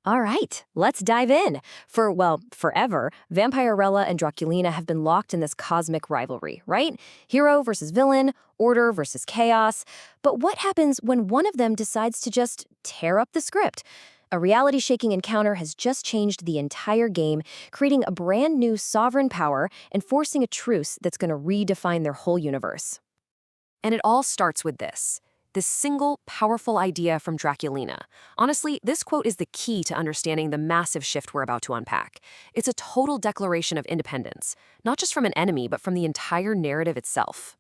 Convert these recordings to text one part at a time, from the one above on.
All right, let's dive in. Forever, Vampirella and Draculina have been locked in this cosmic rivalry, right? Hero versus villain, order versus chaos. But what happens when one of them decides to just tear up the script? A reality-shaking encounter has just changed the entire game, creating a brand new sovereign power and forcing a truce that's going to redefine their whole universe. And it all starts with this single, powerful idea from Draculina. Honestly, this quote is the key to understanding the massive shift we're about to unpack. It's a total declaration of independence, not just from an enemy, but from the entire narrative itself.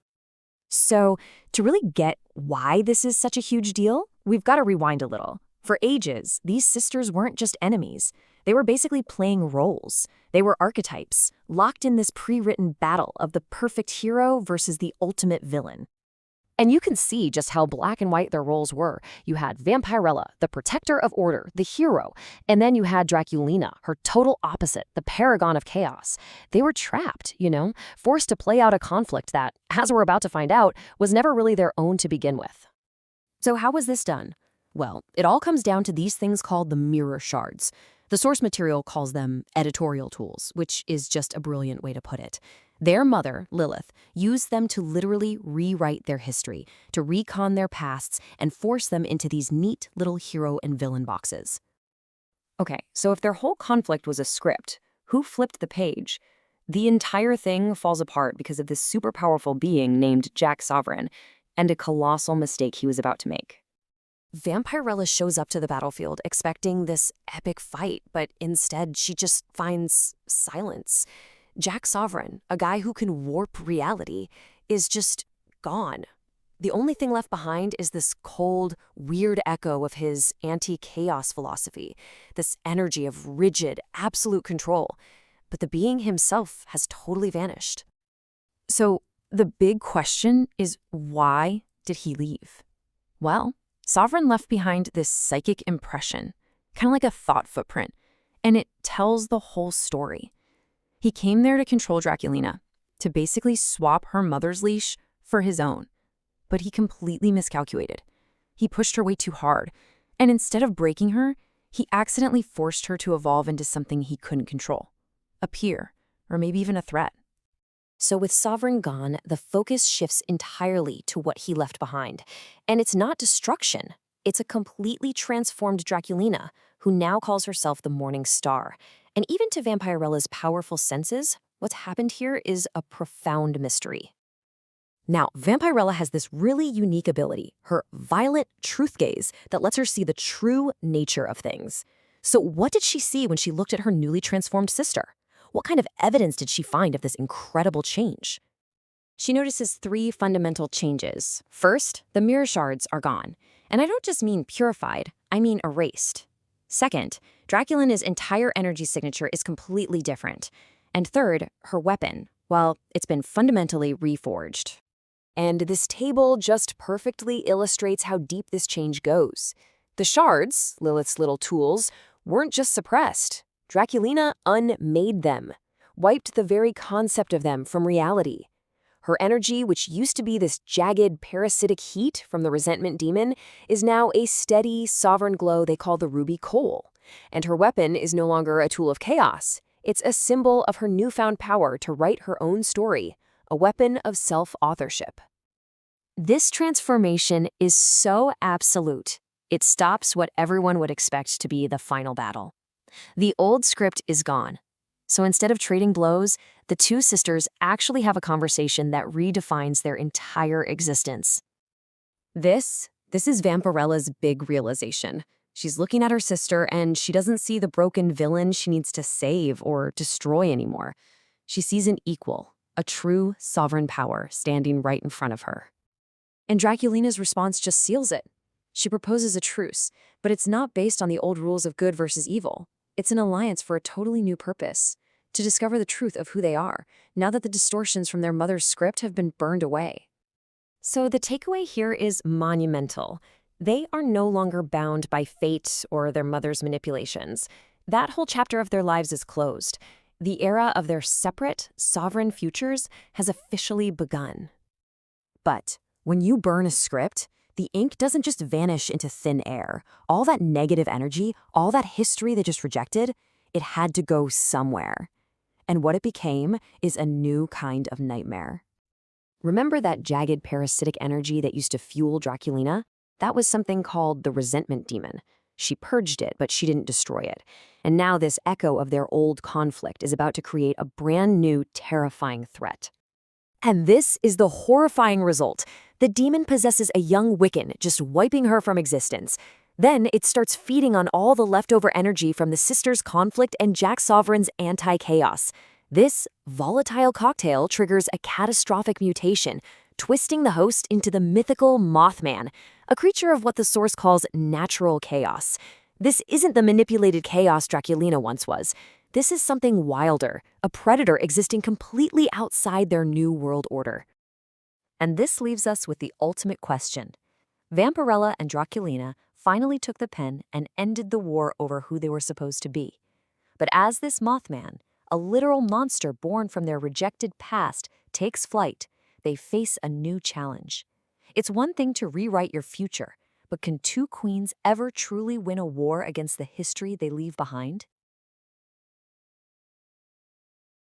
So, to really get why this is such a huge deal, we've got to rewind a little. For ages, these sisters weren't just enemies. They were basically playing roles. They were archetypes, locked in this pre-written battle of the perfect hero versus the ultimate villain. And you can see just how black and white their roles were. You had Vampirella, the protector of order, the hero, and then you had Draculina, her total opposite, the paragon of chaos. They were trapped, forced to play out a conflict that, as we're about to find out, was never really their own to begin with. So how was this done? Well, it all comes down to these things called the mirror shards. The source material calls them editorial tools, which is just a brilliant way to put it. Their mother, Lilith, used them to literally rewrite their history, to recon their pasts, and force them into these neat little hero and villain boxes. Okay, so if their whole conflict was a script, who flipped the page? The entire thing falls apart because of this super powerful being named Jack Sovereign, and a colossal mistake he was about to make. Vampirella shows up to the battlefield expecting this epic fight, but instead she just finds silence. Jack Sovereign, a guy who can warp reality, is just gone. The only thing left behind is this cold, weird echo of his anti-chaos philosophy, this energy of rigid, absolute control. But the being himself has totally vanished. So the big question is, why did he leave? Well, Sovereign left behind this psychic impression, kind of like a thought footprint, and it tells the whole story. He came there to control Draculina, to basically swap her mother's leash for his own. But he completely miscalculated. He pushed her way too hard, and instead of breaking her, he accidentally forced her to evolve into something he couldn't control. A peer, or maybe even a threat. So with Sovereign gone, the focus shifts entirely to what he left behind. And it's not destruction. It's a completely transformed Draculina, who now calls herself the Morning Star. And even to Vampirella's powerful senses, what's happened here is a profound mystery. Now, Vampirella has this really unique ability, her violet truth gaze, that lets her see the true nature of things. So what did she see when she looked at her newly transformed sister? What kind of evidence did she find of this incredible change? She notices 3 fundamental changes. First, the mirror shards are gone. And I don't just mean purified, I mean erased. Second, Draculina's entire energy signature is completely different. And third, her weapon, well, it's been fundamentally reforged. And this table just perfectly illustrates how deep this change goes. The shards, Lilith's little tools, weren't just suppressed. Draculina unmade them, wiped the very concept of them from reality. Her energy, which used to be this jagged, parasitic heat from the resentment demon, is now a steady, sovereign glow they call the ruby coal. And her weapon is no longer a tool of chaos. It's a symbol of her newfound power to write her own story, a weapon of self-authorship. This transformation is so absolute, it stops what everyone would expect to be the final battle. The old script is gone. So instead of trading blows, the 2 sisters actually have a conversation that redefines their entire existence. This is Vampirella's big realization. She's looking at her sister and she doesn't see the broken villain she needs to save or destroy anymore. She sees an equal, a true sovereign power standing right in front of her. And Draculina's response just seals it. She proposes a truce, but it's not based on the old rules of good versus evil. It's an alliance for a totally new purpose, to discover the truth of who they are, now that the distortions from their mother's script have been burned away. So the takeaway here is monumental. They are no longer bound by fate or their mother's manipulations. That whole chapter of their lives is closed. The era of their separate, sovereign futures has officially begun. But when you burn a script, The ink doesn't just vanish into thin air. All that negative energy, all that history they just rejected, it had to go somewhere. And what it became is a new kind of nightmare. Remember that jagged parasitic energy that used to fuel Draculina? That was something called the resentment demon. She purged it, but she didn't destroy it. And now this echo of their old conflict is about to create a brand new, terrifying threat. And this is the horrifying result. The demon possesses a young Wiccan, just wiping her from existence. Then it starts feeding on all the leftover energy from the sisters' conflict and Jack Sovereign's anti-chaos. This volatile cocktail triggers a catastrophic mutation, twisting the host into the mythical Mothman, a creature of what the source calls natural chaos. This isn't the manipulated chaos Draculina once was. This is something wilder, a predator existing completely outside their new world order. And this leaves us with the ultimate question. Vampirella and Draculina finally took the pen and ended the war over who they were supposed to be. But as this Mothman, a literal monster born from their rejected past, takes flight, they face a new challenge. It's one thing to rewrite your future, but can two queens ever truly win a war against the history they leave behind?